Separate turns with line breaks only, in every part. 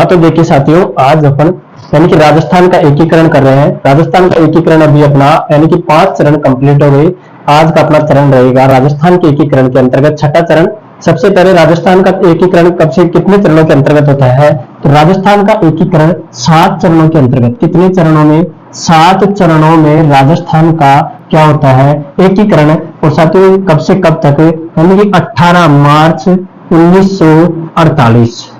हाँ तो देखिए साथियों, आज अपन यानी कि राजस्थान का एकीकरण कर रहे हैं। राजस्थान का एकीकरण अभी अपना यानी कि 5 चरण कंप्लीट हो गए। आज का अपना चरण रहेगा राजस्थान के एकीकरण के अंतर्गत छठा चरण। सबसे पहले राजस्थान का एकीकरण कब से कितने चरणों के अंतर्गत होता है? तो राजस्थान का एकीकरण 7 चरणों के अंतर्गत, कितने चरणों में? 7 चरणों में राजस्थान का क्या होता है? एकीकरण। और साथियों कब से कब तक? यानी कि 18 मार्च 1948,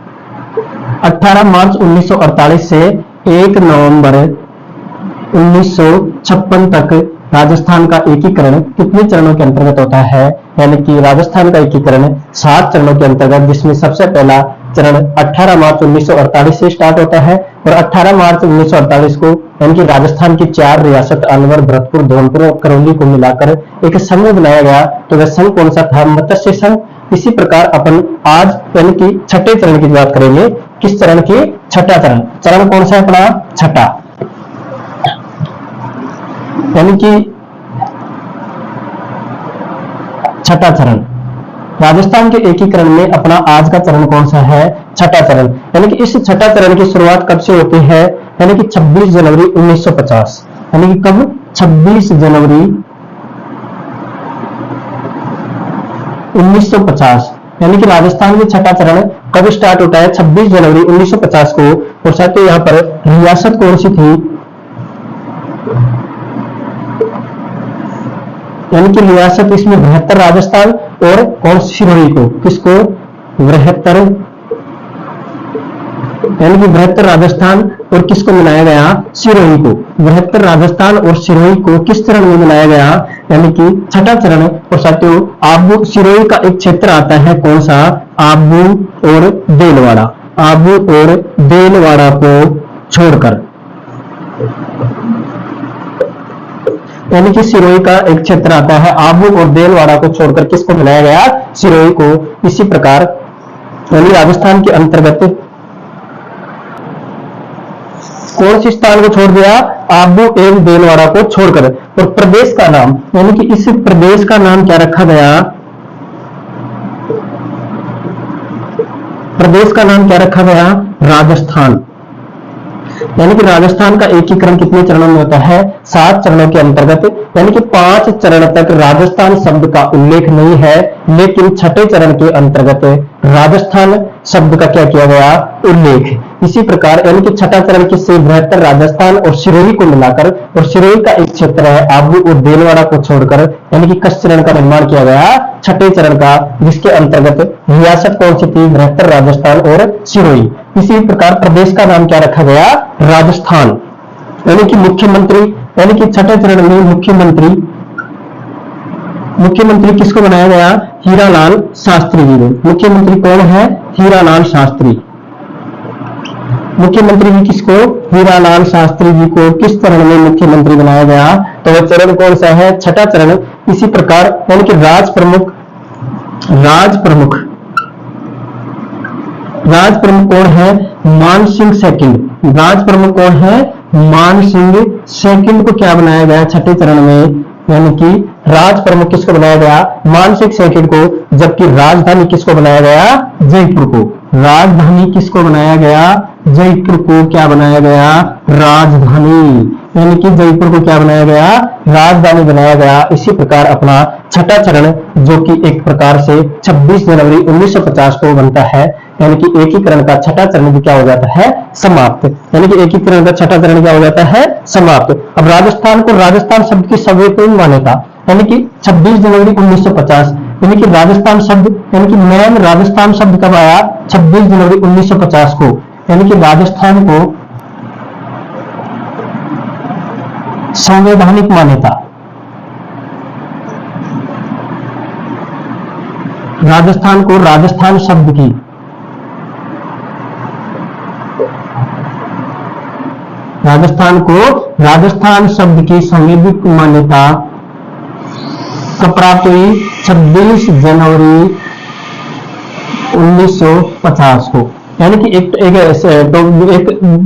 18 मार्च 1948 से 1 नवंबर 1956 तक राजस्थान का एकीकरण कितने चरणों के अंतर्गत होता है? यानी कि राजस्थान का एकीकरण 7 चरणों के अंतर्गत, जिसमें सबसे पहला चरण 18 मार्च 1948 से स्टार्ट होता है। और 18 मार्च 1948 को यानी कि राजस्थान की 4 रियासत अलवर, भरतपुर, धौलपुर और करौली को मिलाकर एक संघ बनाया गया। तो वह संघ कौन सा था? मत्स्य संघ। इसी प्रकार अपन आज यानी कि छठे चरण की बात करेंगे। किस चरण की? छठा चरण। चरण कौन सा है अपना? छठा। यानी कि छठा चरण राजस्थान के एकीकरण में अपना आज का चरण कौन सा है? छठा चरण। यानी कि इस छठा चरण की शुरुआत कब से होती है? यानी कि 26 जनवरी 1950। यानी कि कब? 26 जनवरी 1950। यानी कि राजस्थान में छठा चरण कब स्टार्ट होता है? 26 जनवरी 1950 को। और साथ ही यहाँ पर रियासत कौन सी थी? यानी कि रियासत इसमें 72 राजस्थान और कौन सी सिरोही को? किसको? 72, यानी कि 72 राजस्थान और किसको मिलाया गया? सिरोही को। 72 राजस्थान और सिरोही को किस चरण में मिलाया गया? यानी कि छठा चरण। और साथियों आबू सिरोही का एक क्षेत्र आता है, कौन सा? आबू और देलवाड़ा। आबू और देलवाड़ा को छोड़कर, यानी कि सिरोही का एक क्षेत्र आता है, आबू और देलवाड़ा को छोड़कर किसको मिलाया गया? सिरोही को। इसी प्रकार यानी राजस्थान के अंतर्गत कौन सी स्थान को छोड़ दिया? आबू एवं देलवाड़ा को छोड़कर। और प्रदेश का नाम, यानी कि इस प्रदेश का नाम क्या रखा गया? प्रदेश का नाम क्या रखा गया? राजस्थान। यानी कि राजस्थान का एकीकरण कितने चरणों में होता है? 7 चरणों के अंतर्गत। यानी कि 5 चरण तक राजस्थान शब्द का उल्लेख नहीं है, लेकिन छठे चरण के अंतर्गत राजस्थान शब्द का क्या किया गया? उल्लेख। इसी प्रकार यानी कि छठा चरण किससे? 72 राजस्थान और सिरोही को मिलाकर, और सिरोही का एक क्षेत्र है आबू और देलवाड़ा को छोड़कर, यानी कि किस चरण का निर्माण किया गया? छठे चरण का, जिसके अंतर्गत रियासत कौन सी थी? 72 राजस्थान और सिरोही। इसी प्रकार प्रदेश का नाम क्या रखा गया? राजस्थान। यानी कि मुख्यमंत्री, यानी कि छठे चरण में मुख्यमंत्री किसको बनाया गया? हीरालाल शास्त्री जी ने। मुख्यमंत्री कौन है? हीरालाल शास्त्री। मुख्यमंत्री भी किसको? हीरालाल शास्त्री जी को किस चरण में मुख्यमंत्री बनाया गया? तो वह चरण कौन सा है? छठा चरण। इसी प्रकार यानी कि राज प्रमुख कौन है? मान सिंह सेकंड। राज प्रमुख कौन है? मान सिंह सेकंड को क्या बनाया गया? छठे चरण में। यानी कि राज प्रमुख किसको बनाया गया? मान सिंह सेकंड को। जबकि राजधानी किसको बनाया गया? जयपुर को। राजधानी किसको बनाया गया? जयपुर को क्या बनाया गया? राजधानी। यानी कि जयपुर को क्या बनाया गया? राजधानी बनाया गया। इसी प्रकार अपना छठा चरण, जो कि एक प्रकार से 26 जनवरी 1950 को बनता है, यानी कि एकीकरण का छठा चरण भी क्या हो जाता है? समाप्त। यानी कि एकीकरण का छठा चरण क्या हो जाता है? समाप्त। अब राजस्थान को राजस्थान शब्द की सवैतनिक मान्यता, यानी कि 26 जनवरी 1950, यानी कि राजस्थान शब्द, यानी कि मेन राजस्थान शब्द कब आया? 26 जनवरी 1950 को। यानी कि राजस्थान को संवैधानिक मान्यता, राजस्थान को राजस्थान शब्द की राजस्थान शब्द की संवैधानिक मान्यता कब प्राप्त हुई? 26 जनवरी 1950 को। यानी कि एक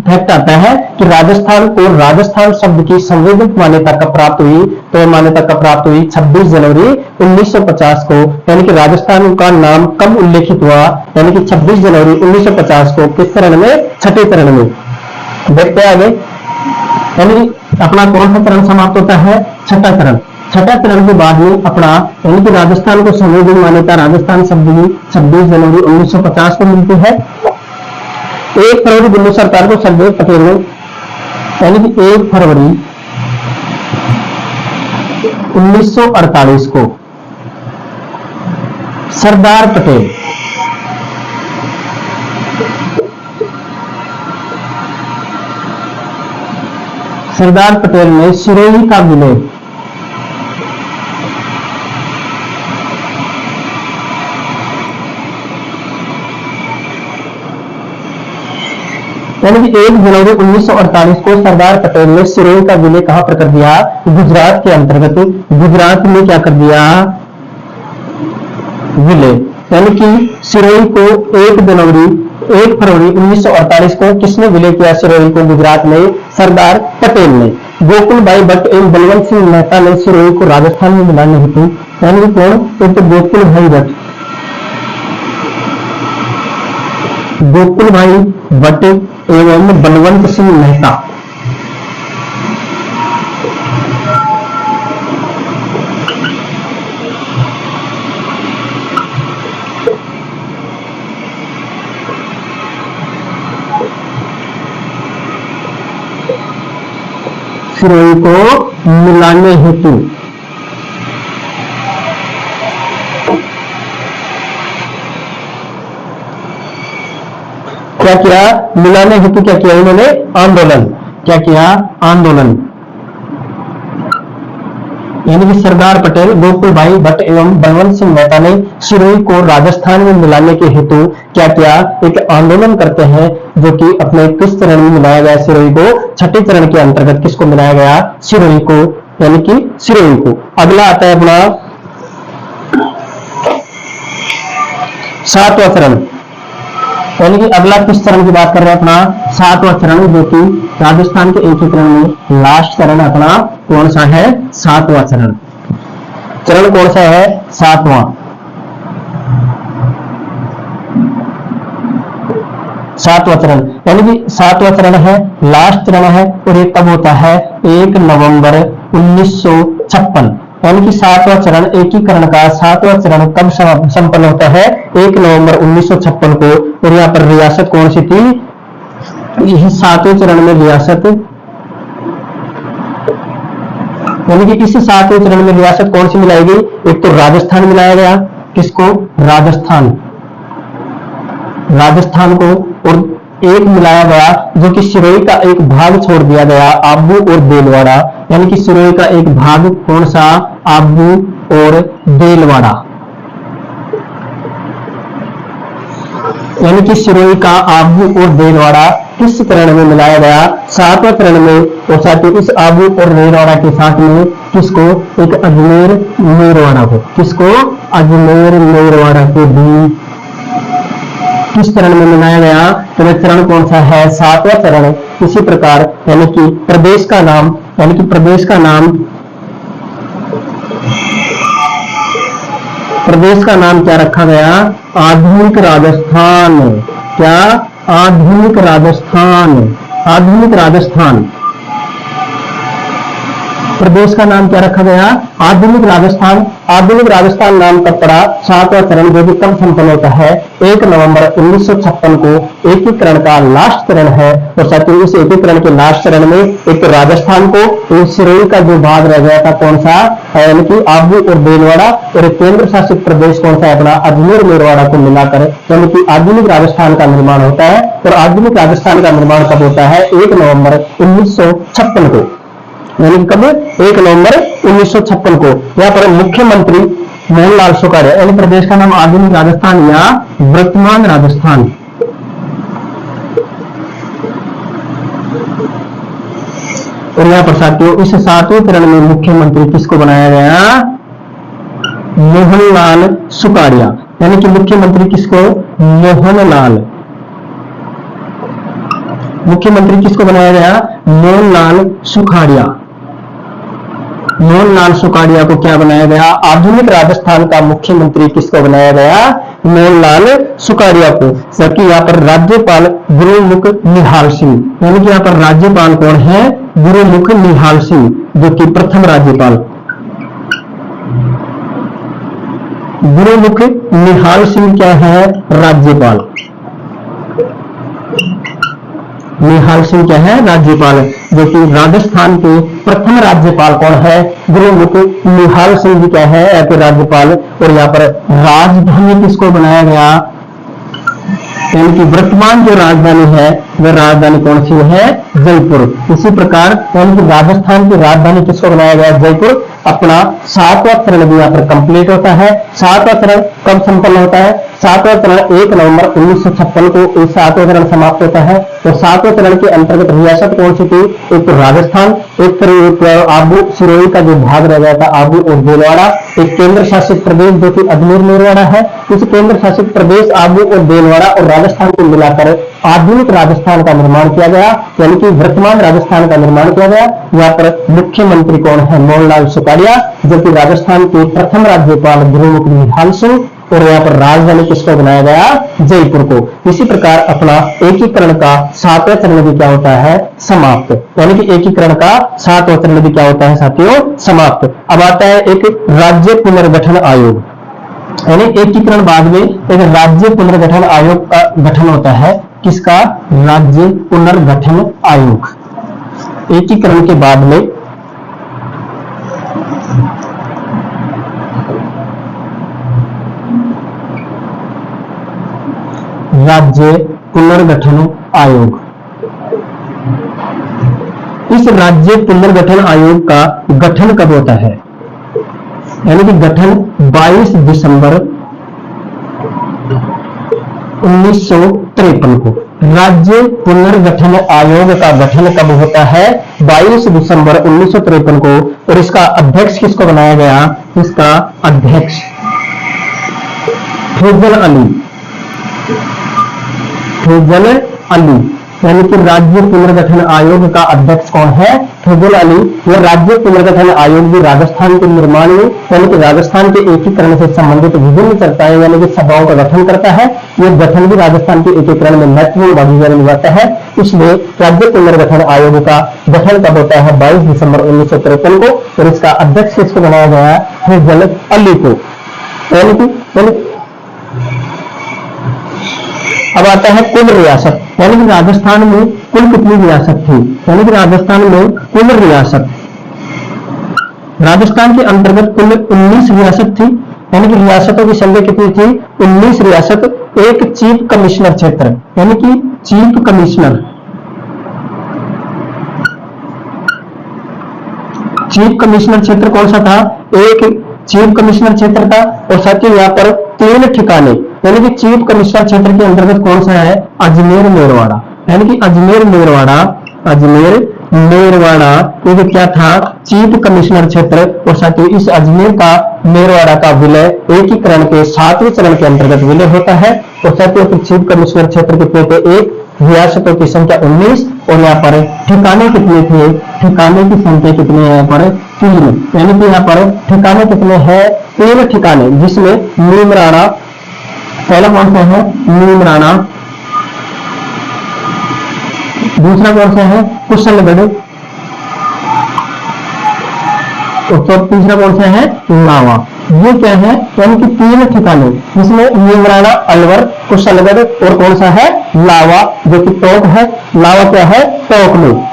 फैक्ट आता है कि राजस्थान को राजस्थान शब्द की संवैधानिक मान्यता कब प्राप्त हुई, तो यह मान्यता कब प्राप्त हुई 26 जनवरी 1950 को। यानी कि राजस्थान का नाम कब उल्लेखित हुआ, यानी कि 26 जनवरी 1950 को, किस चरण में, छठे चरण में। देखते हैं आगे, यानी अपना कौन सा चरण समाप्त होता है, छठा चरण। छठा चरण के बाद में अपना यानी कि राजस्थान को संवैधानिक मान्यता राजस्थान शब्द की 26 जनवरी 1950 को मिलती है। 1 फरवरी दिल्ली सरकार को सरदार पटेल ने, यानी कि 1 फरवरी 1948 को सरदार पटेल ने सिरोही का विलय यानी कि 1 जनवरी 1948 को सरदार पटेल ने सिरोही का विलय कहां पर कर दिया, गुजरात के अंतर्गत। गुजरात में क्या कर दिया, विलय। यानी कि सिरोही को 1 फरवरी 1948 को किसने विलय किया, सिरोही को, गुजरात में सरदार पटेल ने। गोकुल भाई भट्ट एवं बलवंत सिंह मेहता ने सिरोही को राजस्थान में मिलाने हेतु, यानी कि कौन, एक तो गोकुल भाई भट्ट एवं बलवंत सिंह मेहता। सिरोही को मिलाने हेतु क्या किया, मिलाने हेतु क्या किया इन्होंने, आंदोलन। क्या किया, आंदोलन। यानी कि सरदार पटेल, गोकुल भाई भट्ट एवं बलवंत सिंह मेहता ने सिरोही को राजस्थान में मिलाने के हेतु क्या किया, एक आंदोलन करते हैं, जो कि अपने किस चरण में मिलाया गया, सिरोही को छठे चरण के अंतर्गत किसको मिलाया गया, सिरोही को, यानी कि सिरोही को। अगला आता है अपना 7वां चरण, यानी कि अगला किस चरण की बात कर रहे हैं, अपना 7वां चरण, जो कि राजस्थान के एक ही चरण में लास्ट चरण अपना कौन सा है, 7वां चरण। चरण कौन सा है, 7वां। 7वां चरण, यानी कि 7वां चरण है, लास्ट चरण है, और ये कब होता है, 1 नवंबर 1956। यानी कि 7वां चरण एकीकरण का 7वां चरण कब संपन्न होता है, 1 नवंबर 1956 को। और यहाँ पर रियासत कौन सी थी, यह 7वें चरण में रियासत, यानी कि इस 7वें चरण में रियासत कौन सी मिलाई गई, एक तो राजस्थान मिलाया गया, किसको, राजस्थान को, और एक मिलाया गया जो कि सिरोही का एक भाग छोड़ दिया गया, आबू और देलवाड़ा। यानी कि सिरोही का एक भाग कौन सा, आबू और देलवाड़ा। यानी कि सिरोही का आबू और देलवाड़ा किस चरण में मिलाया गया, 7वें चरण में। और साथ ही इस आबू और देलवाड़ा के साथ में किसको, एक अजमेर मेरवाड़ा को, किसको, अजमेर मेरवाड़ा को भी किस चरण में मिलाया गया, तो वह चरण कौन सा है, 7वां चरण। इसी प्रकार यानी कि प्रदेश का नाम, यानी कि प्रदेश का नाम क्या रखा गया, आधुनिक राजस्थान। क्या, आधुनिक राजस्थान। प्रदेश का नाम क्या रखा गया, आधुनिक राजस्थान। आधुनिक राजस्थान नाम कब पड़ा, 7वां चरण, जो कि कब संपन्न होता है, 1 नवंबर 1956 को। एकीकरण का लास्ट चरण है, और साथ ही इस एकीकरण के लास्ट चरण में एक तो राजस्थान को, सिरोही का जो भाग रह गया था कौन सा, यानी कि आबू और देलवाड़ा, और एक केंद्र शासित प्रदेश कौन सा है अपना, अजमेर मेरवाड़ा को मिलाकर, यानी कि आधुनिक राजस्थान का निर्माण होता है। और आधुनिक राजस्थान का निर्माण कब होता है, 1 नवंबर 1956 को, यानी कब, 1 नवंबर 1956 को। यहाँ पर मुख्यमंत्री मोहनलाल सुखाड़िया, यानी प्रदेश का नाम आधुनिक राजस्थान या वर्तमान राजस्थान। और यहाँ पर साथियों इस 7वें चरण में मुख्यमंत्री किसको बनाया गया, मोहनलाल सुखाड़िया। यानी कि मुख्यमंत्री किसको, मोहनलाल मुख्यमंत्री किसको बनाया गया? मोहनलाल सुखाड़िया। मोहनलाल सुखाड़िया को क्या बनाया गया? आधुनिक राजस्थान का मुख्यमंत्री किसको बनाया गया? मोहनलाल सुखाड़िया को। जबकि यहाँ पर राज्यपाल गुरुमुख निहाल सिंह, यानी कि यहाँ पर राज्यपाल कौन है? गुरुमुख निहाल सिंह, जो कि प्रथम राज्यपाल। गुरुमुख निहाल सिंह क्या है? राज्यपाल। निहाल सिंह क्या है? राज्यपाल। जो कि राजस्थान के प्रथम राज्यपाल कौन है? गुरुमुख निहाल सिंह जी क्या है? राज्यपाल। और यहाँ पर राजधानी किसको बनाया गया? यानी कि वर्तमान जो राजधानी है वह राजधानी कौन सी है? जयपुर। इसी प्रकार यानी कि राजस्थान की राजधानी किसको बनाया गया? जयपुर। अपना 7वां चरण भी यहाँ पर कंप्लीट होता है। 7वां चरण कब संपन्न होता है? 7वां चरण 1 नवंबर 1956 को इस 7वां चरण समाप्त होता है। तो 7वें चरण के अंतर्गत रियासत कौन सी थी? एक तो राजस्थान, एक आबू सिरोही का जो भाग रह गया था आबू और भीलवाड़ा, एक केंद्र शासित प्रदेश जो कि अजमेर मेरवाड़ा है। इस केंद्र शासित प्रदेश आबू और भीलवाड़ा और राजस्थान को मिलाकर आधुनिक राजस्थान का निर्माण किया गया, यानी कि वर्तमान राजस्थान का निर्माण किया गया। यहाँ पर मुख्यमंत्री कौन है? मोहनलाल सुखाड़िया, जो कि राजस्थान के प्रथम राज्यपाल गुरुमुख निहाल सिंह। और यहाँ पर राजधानी किसको बनाया गया? जयपुर को। इसी प्रकार अपना एकीकरण का 7वां चरण भी क्या होता है? समाप्त। यानी कि एकीकरण का 7वां चरण भी क्या होता है साथियों? समाप्त। अब आता है एक राज्य पुनर्गठन आयोग, यानी एकीकरण बाद में एक राज्य पुनर्गठन आयोग का गठन होता है। किसका? राज्य पुनर्गठन आयोग। एकीकरण के बाद में राज्य पुनर्गठन आयोग। इस राज्य पुनर्गठन आयोग का गठन कब होता है? यानी कि गठन 22 दिसंबर 1953 को। राज्य पुनर्गठन आयोग का गठन कब होता है? 22 दिसंबर 1953 को। और इसका अध्यक्ष किसको बनाया गया? इसका अध्यक्ष फैजल अली। फैजल अली, यानी कि राज्य पुनर्गठन आयोग का अध्यक्ष कौन है? फैजल अली। यह राज्य पुनर्गठन आयोग भी राजस्थान के निर्माण में यानी कि राजस्थान के एकीकरण से संबंधित विभिन्न चर्चाएं यानी कि सभाओं का गठन करता है। यह गठन भी राजस्थान के एकीकरण में महत्वपूर्ण भागीदारी निभाता है। इसलिए राज्य पुनर्गठन आयोग का गठन कब होता है? 22 दिसंबर 1953 को। और इसका अध्यक्ष किसको बनाया गया है? फैजल अली को। अब आता है कुल रियासत, यानी कि राजस्थान में कुल कितनी रियासत थी? यानी कि राजस्थान में कुल रियासत, राजस्थान के अंतर्गत कुल 19 रियासत थी। यानी कि रियासतों की संख्या कितनी थी? 19 रियासत। एक चीफ कमिश्नर क्षेत्र, यानी कि चीफ कमिश्नर, चीफ कमिश्नर क्षेत्र कौन सा था? एक चीफ कमिश्नर क्षेत्र था। और साथ ही यहाँ पर 3 ठिकाने, यानी कि चीफ कमिश्नर क्षेत्र के अंतर्गत कौन सा है? अजमेर मेरवाड़ा। यानी कि अजमेर मेरवाड़ा, अजमेर मेरवाड़ा ये क्या था? चीफ कमिश्नर क्षेत्र। और साथ ही इस अजमेर का मेरवाड़ा का विलय एकीकरण के 7वें चरण के अंतर्गत विलय होता है। और साथ ही चीफ कमिश्नर क्षेत्र के पेटे 1, रियासतों की संख्या 19। और यहाँ पर ठिकाने कितने थे? ठिकाने की संख्या कितनी है यहाँ पर? 3। यानी कि यहाँ पर ठिकाने कितने हैं? 3 ठिकाने, जिसमें नीमराणा पहला कौन सा है? नीमराणा। दूसरा कौन सा है? कुशलगढ़। और तीसरा कौन सा है? लावा। ये क्या है? यानी कि 3 ठिकाने, जिसमें नीमराणा, अलवर, कुशलगढ़ और कौन सा है? लावा, जो कि टोंक है। लावा क्या है? टोंक में।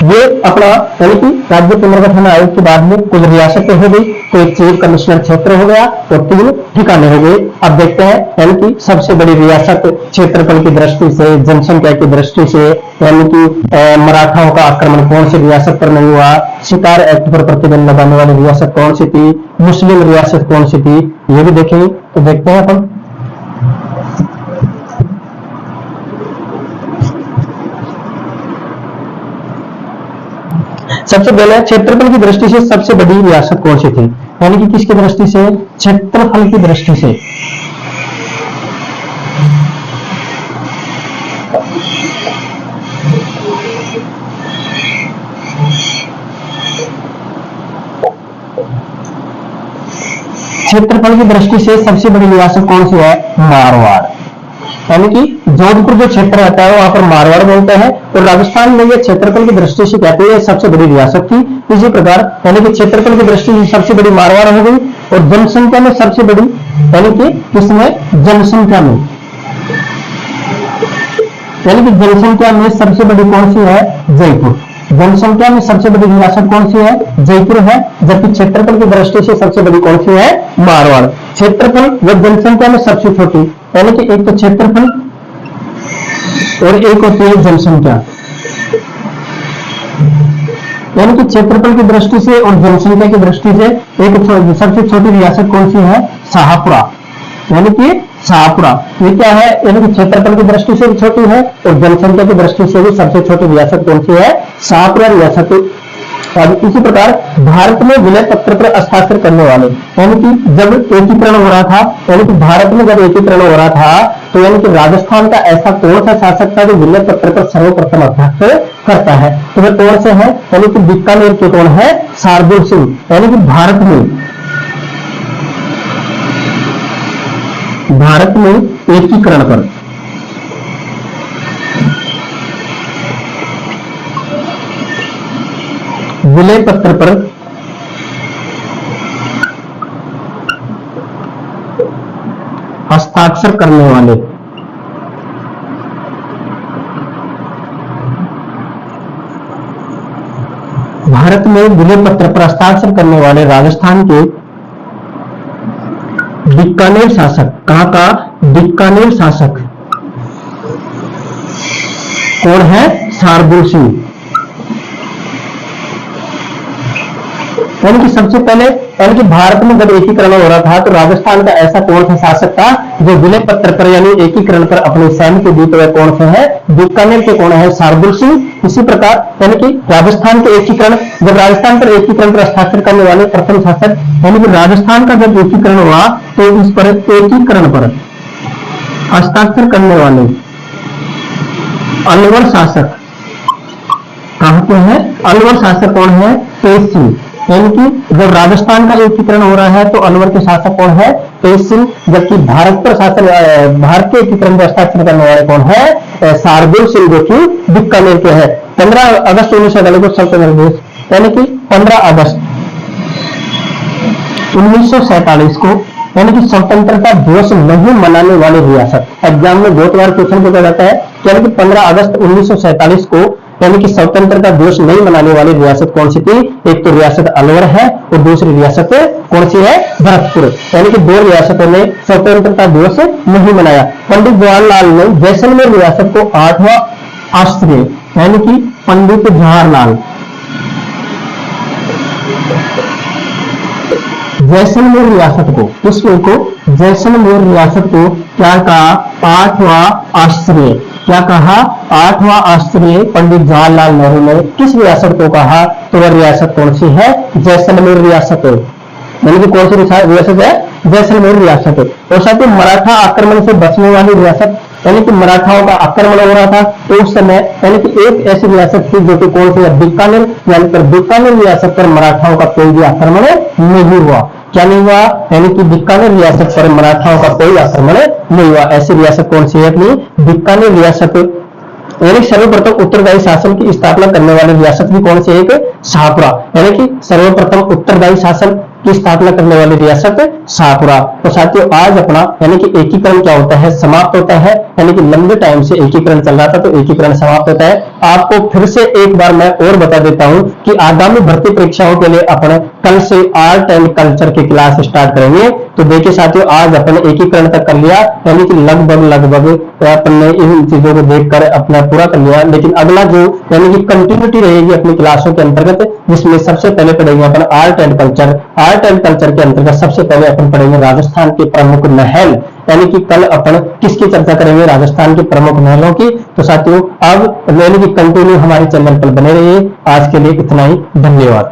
ये अपना यानी कि राज्य पुनर्गठन आयोग के बाद में कुल रियासतें हो गई, तो एक चीफ कमिश्नर क्षेत्र हो गया और 3 ठिकाने हो गए। अब देखते हैं यानी कि सबसे बड़ी रियासत क्षेत्रफल की दृष्टि से, जनसंख्या की दृष्टि से, यानी कि मराठाओं का आक्रमण कौन सी रियासत पर नहीं हुआ, शिकार एक्ट पर प्रतिबंध लगाने वाली रियासत कौन सी थी, मुस्लिम रियासत कौन सी थी, ये भी देखेंगे। तो देखते हैं अपन। सबसे पहले क्षेत्रफल की दृष्टि से सबसे बड़ी रियासत कौन सी थी? यानी कि किसकी दृष्टि से? क्षेत्रफल की दृष्टि से। क्षेत्रफल की दृष्टि से सबसे बड़ी रियासत कौन सी है? मारवाड़। यानी कि जोधपुर जो क्षेत्र रहता है वहां पर मारवाड़ बोलते हैं, और राजस्थान में ये क्षेत्रफल की दृष्टि से कहते हैं सबसे बड़ी रियासत थी। इसी प्रकार यानी कि क्षेत्रफल की दृष्टि से सबसे बड़ी मारवाड़ हो गई, और जनसंख्या में सबसे बड़ी यानी कि किसमें? जनसंख्या में, यानी कि जनसंख्या में सबसे बड़ी कौन सी है? जयपुर। जनसंख्या में सबसे बड़ी रियासत कौन सी है? जयपुर है। जबकि क्षेत्रफल की दृष्टि से सबसे बड़ी कौन सी है? मारवाड़। क्षेत्रफल व जनसंख्या में सबसे छोटी, यानी कि एक तो क्षेत्रफल और एक होती है जनसंख्या। यानी कि क्षेत्रफल की दृष्टि से और जनसंख्या की दृष्टि से एक सबसे छोटी रियासत कौन सी है? शाहपुरा। यानी कि शाहपुरा ये क्या है? यानी कि क्षेत्रफल की दृष्टि से भी छोटी है और जनसंख्या की दृष्टि से भी सबसे छोटी रियासत कौन सी है? शाहपुरा रियासत। अब इसी प्रकार भारत में विलय पत्र पर हस्ताक्षर करने वाले, यानी कि जब एकीकरण हो रहा था, यानी कि भारत में जब एकीकरण हो रहा था, तो यानी कि राजस्थान का ऐसा कौन सा शासक था जो विलय पत्र पर सर्वप्रथम हस्ताक्षर करता है? तो वह कौन से है? यानी कि बीकानेर के कौन है? शार्दुल सिंह। यानी कि भारत में एकीकरण पर विलय पत्र पर हस्ताक्षर करने वाले भारत में विलय पत्र पर हस्ताक्षर करने वाले राजस्थान के बीकानेर शासक, कहां का? बीकानेर शासक कौन है? शार्दुल सिंह। यानी कि सबसे पहले यानी कि भारत में जब एकीकरण हो रहा था तो राजस्थान का ऐसा कौन सा शासक था जो विलय पत्र पर यानी एकीकरण पर अपने सैनिक दूत वह कौन सा है? बीकानेर के कौन है? शार्दुल सिंह। इसी प्रकार यानी कि राजस्थान के एकीकरण, जब राजस्थान पर एकीकरण पर हस्ताक्षर करने वाले प्रथम शासक, यानी कि राजस्थान का जब एकीकरण हुआ तो इस पर एकीकरण पर हस्ताक्षर करने वाले अलवर शासक कहां के हैं? अलवर शासक कौन है? तेज सिंह। यानी कि जब राजस्थान का एकीकरण हो रहा है तो अलवर के शासक कौन है? तेज सिंह। जबकि भारत पर शासन, भारत के एकीकरण पर हस्ताक्षर करने वाले कौन है? शार्दुल सिंह, जो कि बीकानेर के हैं। 15 अगस्त 1947 को स्वतंत्र दिवस, यानी कि 15 अगस्त 1947 को यानी कि स्वतंत्रता दिवस नहीं मनाने वाली रियासत। एग्जाम में बहुत बार क्वेश्चन पूछा जाता है, यानी कि 15 अगस्त 1947 को यानी कि स्वतंत्रता दिवस नहीं मनाने वाली रियासत कौन सी थी? एक तो रियासत अलवर है और दूसरी रियासत कौन सी है? भरतपुर। यानी कि दो रियासतों ने स्वतंत्रता दिवस नहीं मनाया। पंडित जवाहरलाल ने जैसलमेर रियासत को 8वां आश्रय, यानी कि पंडित जवाहरलाल जैसलमेर रियासत को, किसको? जैसलमेर रियासत को क्या कहा? 8वां आश्रय। क्या कहा? 8वां आश्रय पंडित जवाहरलाल नेहरू ने किस रियासत को कहा? तो वह रियासत कौन सी है? जैसलमेर रियासत। यानी कि कौन सी रियासत है? जैसलमेर रियासत। और साथ ही मराठा आक्रमण से बचने वाली रियासत, यानी कि मराठाओं का आक्रमण हो रहा था तो उस समय यानी कि एक ऐसी रियासत थी जो कि कौन सी है? बीकानेर। यानी कि बीकानेर रियासत पर मराठाओं का कोई भी आक्रमण नहीं हुआ। क्या नहीं हुआ? यानी कि बीकानेर रियासत पर मराठाओं का कोई आक्रमण नहीं हुआ। ऐसी रियासत कौन सी है? अपनी बीकानेर रियासत। यानी सर्वप्रथम उत्तरदायी शासन की स्थापना करने वाली रियासत भी कौन सी है? एक शाहपुरा। यानी कि सर्वप्रथम उत्तरदायी शासन की स्थापना करने वाली रियासत शाहपुरा। तो साथियों आज अपना यानी कि एकीकरण क्या होता है? समाप्त होता है। यानी कि लंबे टाइम से एकीकरण चल रहा था तो एकीकरण समाप्त होता है। आपको फिर से एक बार मैं और बता देता हूं कि आगामी भर्ती परीक्षाओं के लिए अपन कल से आर्ट एंड कल्चर की क्लास स्टार्ट करेंगे। तो देखिए साथियों आज अपन एकीकरण तक कर लिया, यानी कि लगभग अपन ने इन चीजों को देखकर अपना पूरा कर लिया। लेकिन अगला जो यानी कि कंटिन्यूटी रहेगी अपनी क्लासों के अंतर्गत, जिसमें सबसे पहले पढ़ेंगे अपन art and culture. Art and culture के अंतर्गत सबसे पहले अपन पढ़ेंगे राजस्थान के प्रमुख महल। यानी कि कल अपन किसकी चर्चा करेंगे? राजस्थान के प्रमुख महलों की। तो साथियों अब यानी कि कंटिन्यू हमारे चैनल पर बने रहिए। आज के लिए इतना ही, धन्यवाद।